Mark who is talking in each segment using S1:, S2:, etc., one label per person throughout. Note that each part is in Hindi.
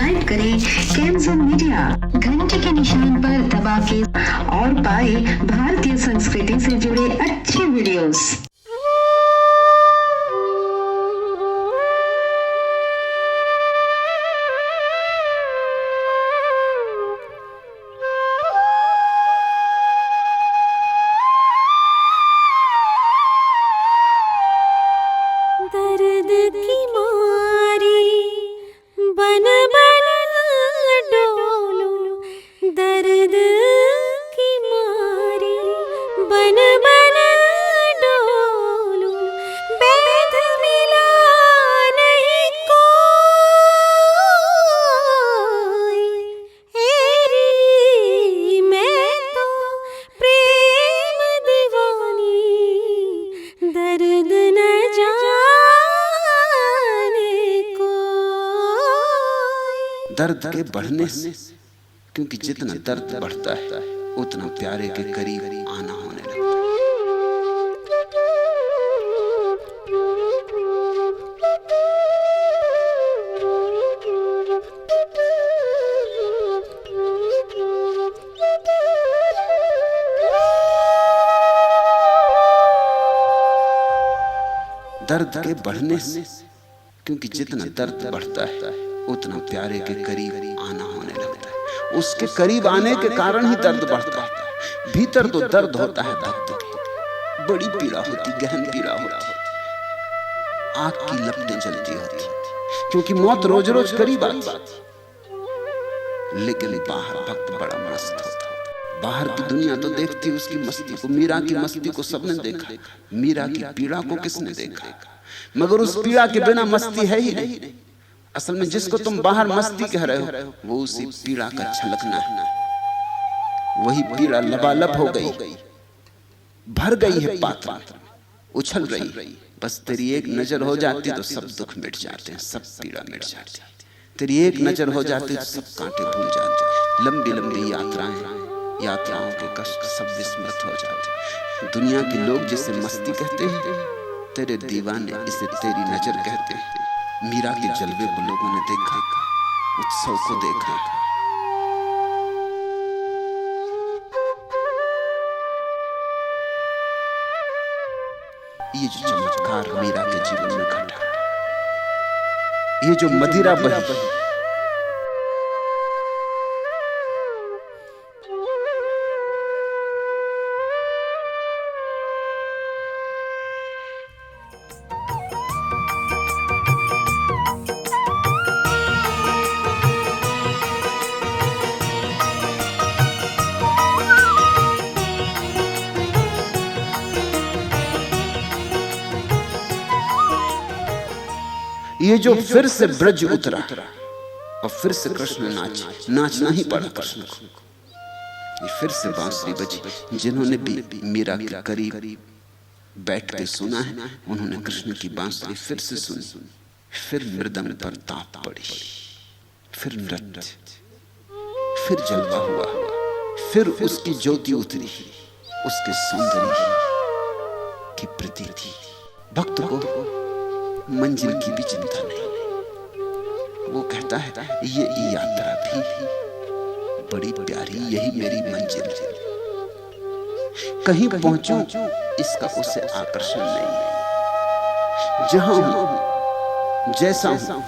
S1: सब्सक्राइब करें कैंसर मीडिया, घंटे के निशान पर दबा के और पाए भारतीय संस्कृति से जुड़े अच्छे वीडियोस।
S2: दर्द की मारी बन बन डोलो, दर्द की मारी बन बन डोलो, बैध मिला नहीं कोई, हेरी मैं तो प्रेम दीवानी, दर्द न
S3: दर्द के बढ़ने से, क्योंकि जितना दर्द बढ़ता है उतना प्यारे के करीब आना होने लगता है। दर्द के बढ़ने से, क्योंकि जितना दर्द बढ़ता है उतना प्यारे के करीब आना होने लगता है। उसके करीब आने के कारण ही दर्द बढ़ता है। भीतर तो दर्द होता है, दर्द बड़ी पीड़ा होती, गहन पीड़ा होती, आग की लपटें जलती होती, क्योंकि मौत रोज रोज करीब आती। लेकिन बाहर भक्त बड़ा मस्त होता। बाहर की दुनिया तो देखती उसकी मस्ती को, मीरा की मस्ती को सबने देखा, मीरा की पीड़ा को किसने देखा? मगर उस पीड़ा के बिना मस्ती है ही नहीं। असल में जिसको तुम बाहर मस्ती कह रहे हो वो उसी पीड़ा का छलकना है। वही पीड़ा लबालब हो गई, भर गई है पात्र, उछल रही। बस तेरी एक नजर हो जाती तो सब दुख मिट जाते हैं, सब पीड़ा मिट जाती है। तेरी एक नजर हो जाती तो सब कांटे भूल जाते हैं। लंबी लंबी यात्राओं के कष्ट सब विस्मृत हो जाते। दुनिया के लोग जिसे मस्ती कहते हैं, तेरे दीवाने इसे तेरी नजर कहते हैं। मीरा के जलवे को लोगों ने देखा, उत्सव को देखा। ये जो चमत्कार मीरा के जीवन में घटा, ये जो मदिरा बही, ये जो फिर से ब्रज उतरा और फिर से कृष्ण नाचना ही पड़ा कृष्ण को। ये फिर से बांसुरी बजी। जिन्होंने भी मीरा के करीब बैठ के सुना है उन्होंने कृष्ण की बांसुरी फिर से सुनी। फिर मृदंग पर ताप पड़ी, फिर नृत्य, फिर जलवा हुआ, फिर उसकी ज्योति उतरी, उसके सौंदर्य की प्रतीति। भक्त को मंजिल की भी चिंता नहीं। वो कहता है ये यात्रा भी बड़ी प्यारी, यही मेरी मंजिल है। कहीं पहुंचूं इसका उसे आकर्षण नहीं। जहां हूं, जैसा हूं,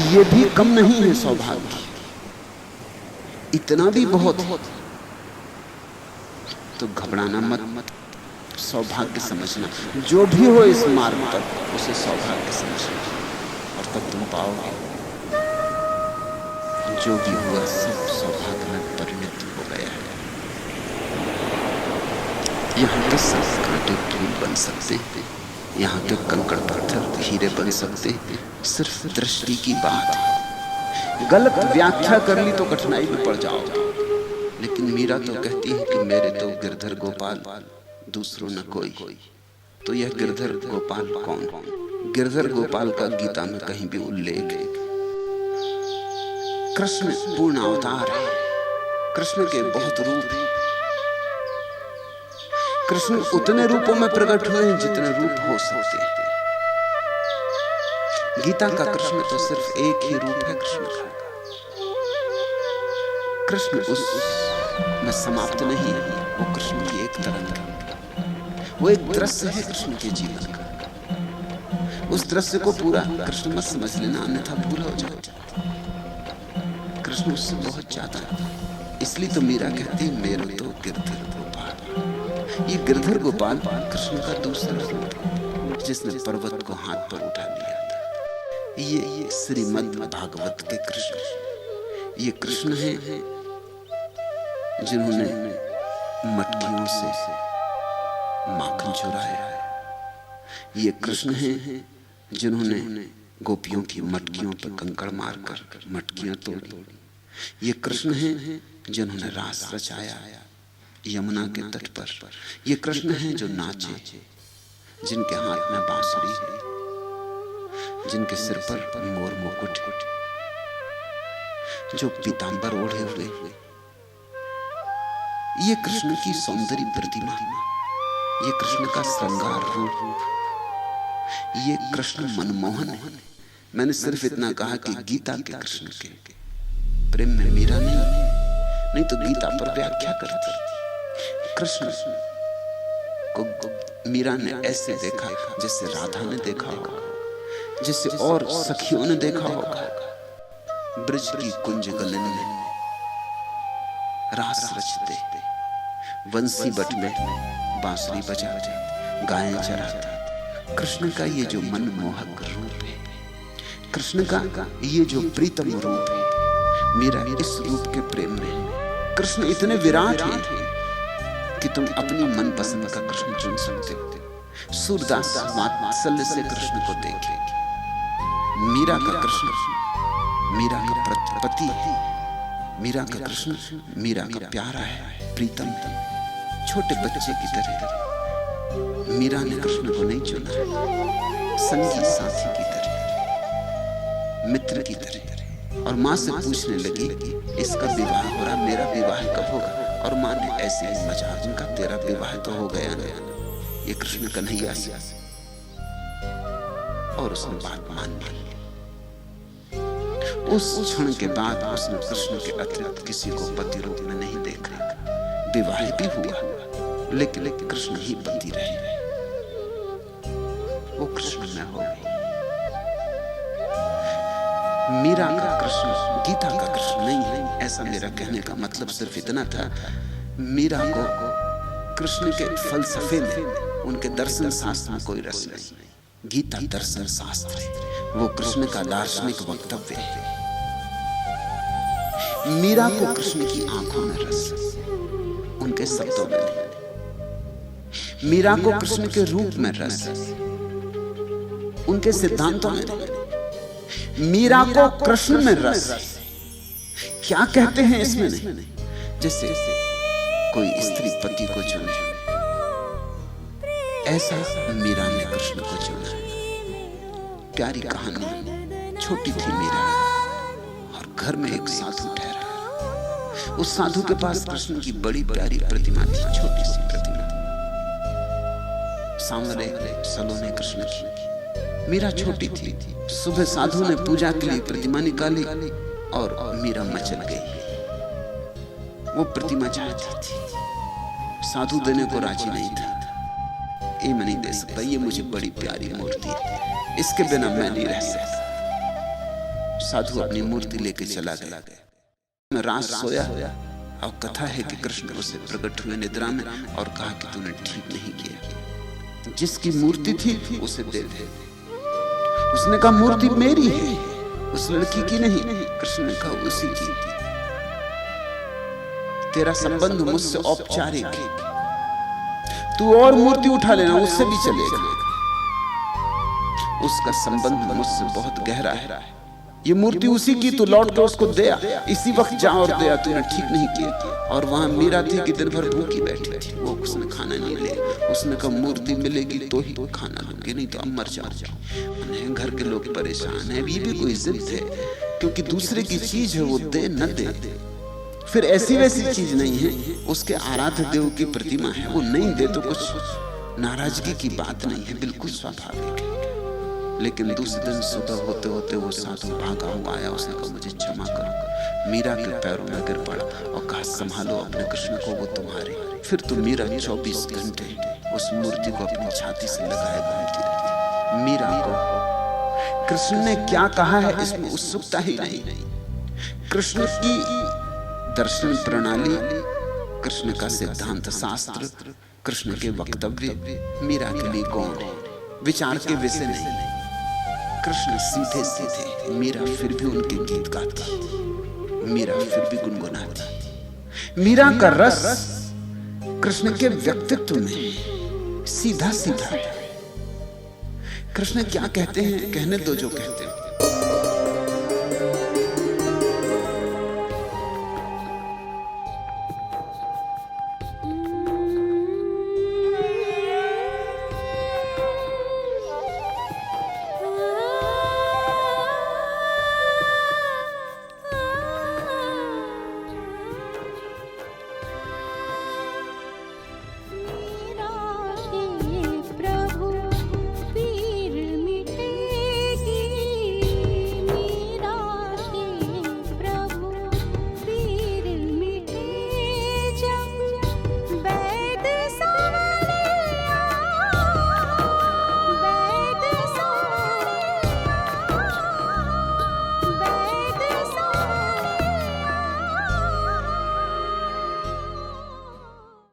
S3: ये भी कम नहीं है सौभाग्य, इतना भी बहुत है। तो घबराना मत, सौभाग्य समझना। जो भी हो इस मार्ग पर उसे सौभाग्य समझना, और तब तुम पाओगे जो भी हुआ सब सौभाग्य में परिणत हो गया है। यहाँ के सब कांटे फूल बन सकते हैं, यहाँ के कंकड़ पत्थर हीरे बन सकते हैं। सिर्फ दृष्टि की बात है। गलत व्याख्या कर ली तो कठिनाई में पड़ जाओ। लेकिन मीरा तो कहती है कि मेरे तो गिरधर गोपाल दूसरों न कोई। तो यह गिरधर गोपाल कौन? गिरधर गोपाल का गीता में कहीं भी उल्लेख है। कृष्ण पूर्ण अवतार है। कृष्ण के बहुत रूप हैं। कृष्ण उतने रूपों में प्रकट हुए हैं जितने रूप हो सकते हैं। गीता का कृष्ण तो सिर्फ एक ही रूप है कृष्ण का। कृष्ण उस में समाप्त नहीं है। वो कृष्ण की एक तरंग है। वो एक दृश्य है कृष्ण के जीवन का। उस दृश्य को पूरा कृष्ण मत समझ लेना, अन्यथा भूल हो जाओ। कृष्ण उससे बहुत ज्यादा है। इसलिए तो मीरा कहती है मेरे तो गिरधर गोपाल। ये गिरधर गोपाल कृष्ण का दूसरा रूप है, जिसने पर्वत को हाथ पर उठा लिया था। ये श्रीमद् भागवत के कृष्ण। ये कृष्ण है जिन्होंने मटकियों से माखन चुराया है। ये कृष्ण है जिन्होंने गोपियों की मटकियों पर कंकड़ मारकर मटकियां तोड़ी। ये कृष्ण है जिन्होंने रास रचाया यमुना के तट पर। ये कृष्ण है जो नाचे, जिनके हाथ में बांसुरी है, जिनके सिर पर मोर मुकुट, जो पीतांबर ओढ़े हुए। ये कृष्ण की सौंदर्य प्रतिमा, ये कृष्ण का श्रृंगार रूप, ये कृष्ण मनमोहन है। मैंने सिर्फ इतना कहा कि गीता के कृष्ण के प्रेम में मीरा नहीं तो गीता पर व्याख्या करती। कृष्ण को मीरा ने ऐसे देखा जैसे राधा ने देखा होगा, जिसे और सखियों ने देखा होगा। ब्रज की कुंज गलन में रास रचते, वंशी बट में बांसुरी बजाते, गायें चराते। कृष्ण का ये जो मनमोहक रूप है, कृष्ण का ये जो प्रीतम रूप है, मेरा इस रूप के प्रेम में। कृष्ण इतने विराट हैं कि तुम अपनी मनपसंद का कृष्ण चुन सकते हो। सूरदास वात्सल्य से कृष्ण को देखे। मीरा का कृष्ण मीरा का पति है। मीरा का कृष्ण मीरा का प्यारा है, प्रीतम है। छोटे बच्चे की तरह मीरा ने कृष्ण को नहीं चुना, संगी साथी की तरह, मित्र की तरह। और माँ से पूछने लगी इसका विवाह हो रहा, मेरा विवाह कब होगा? और माँ ने ऐसे ही मजाक उनका, तेरा विवाह तो हो गया ना, ये कृष्ण कन्हैया से। और उसने बात मान ली। उस क्षण के बाद उसने कृष्ण के अतिरिक्त किसी को पति रूप में नहीं देखा। विवाह भी हुआ, लेकिन कृष्ण ही पति रहे। वो कृष्ण में हो गई। मीरा का कृष्ण गीता का कृष्ण नहीं है, ऐसा मेरा कहने का मतलब सिर्फ इतना था। मीरा को कृष्ण के फलसफे में, उनके दर्शन शास्त्र में कोई रस नहीं। गीता दर्शन शास्त्र है, वो कृष्ण का दार्शनिक वक्तव्य है। मीरा को कृष्ण की आंखों में रस, उनके शब्दों में नहीं। मीरा को कृष्ण के रूप में रस, उनके सिद्धांतों में नहीं। मीरा को कृष्ण में रस, क्या कहते हैं इसमें नहीं। जैसे कोई स्त्री पति को चुने, ऐसा मीरा ने कृष्ण को चुना। प्यारी कहानी। छोटी थी मीरा और घर में एक साधु ठहरा। उस साधु के पास कृष्ण की बड़ी प्यारी प्रतिमा थी, छोटी सी प्रतिमा, सांवरे सलोने कृष्ण की। मीरा छोटी थी। सुबह साधु ने पूजा के लिए प्रतिमा निकाली और मीरा मचल गई। वो प्रतिमा चाहती थी, साधु देने को राजी नहीं था। ये मैं नहीं दे सकता, ये मुझे बड़ी प्यारी मूर्ति है, इसके बिना मैं नहीं रह सकता। साधु अपनी मूर्ति लेके चला गया। मैं रात सोया और कथा है कि कृष्ण उसे प्रकट हुए निद्रा में और कहा कि तूने ठीक नहीं किया, जिसकी मूर्ति थी उसे दे दे। उसने कहा मूर्ति मेरी है, उस लड़की की नहीं। कृष्ण ने कहा उसी की। तेरा संबंध मुझसे औपचारिक है, तू और मूर्ति उठा लेना, उससे भी चलेगा। उसका संबंध मुझसे बहुत गहरा है। ये मूर्ति उसी की, तू लौट के उसको दे आ, इसी वक्त जा और दे आ, तूने ठीक नहीं किया। और वहां मीरा थी कि दिन भर भूखी बैठी थी, वो उसने खाना नहीं लिया। उसने कहा मूर्ति मिलेगी तो ही खाना लूंगी, नहीं तो अब मर जाओ। घर के लोग परेशान है, ये भी कोई जिद है, क्योंकि दूसरे की चीज है, वो दे न दे। फिर ऐसी वैसी चीज नहीं है, उसके आराध्य देव की प्रतिमा है, वो नहीं दे तो कुछ नाराजगी की बात नहीं है, बिल्कुल स्वाभाविक है। लेकिन दूसरे दिन सुबह होते होते वो साधु भागा हुआ आया। उसने कहा मुझे क्षमा करो। मीरा के पैरों में गिर पड़ा और कहा संभालो अपने कृष्ण को, वो तुम्हारे। फिर तो मीरा 24 घंटे उस मूर्ति को अपनी छाती से लगाए घूमती रही। मीरा को कृष्ण ने क्या कहा है इसमें उत्सुकता ही नहीं। कृष्ण की दर्शन प्रणाली, कृष्ण का सिद्धांत शास्त्र, कृष्ण के वक्तव्य मीरा के लिए गौण विचार के विषय नहीं। कृष्ण सीधे सीधे, मीरा फिर भी उनके गीत गाती, मीरा फिर भी गुनगुनाती। मीरा का रस कृष्ण के व्यक्तित्व में सीधा सीधा। कृष्ण क्या कहते हैं कहने दो जो कहते हैं।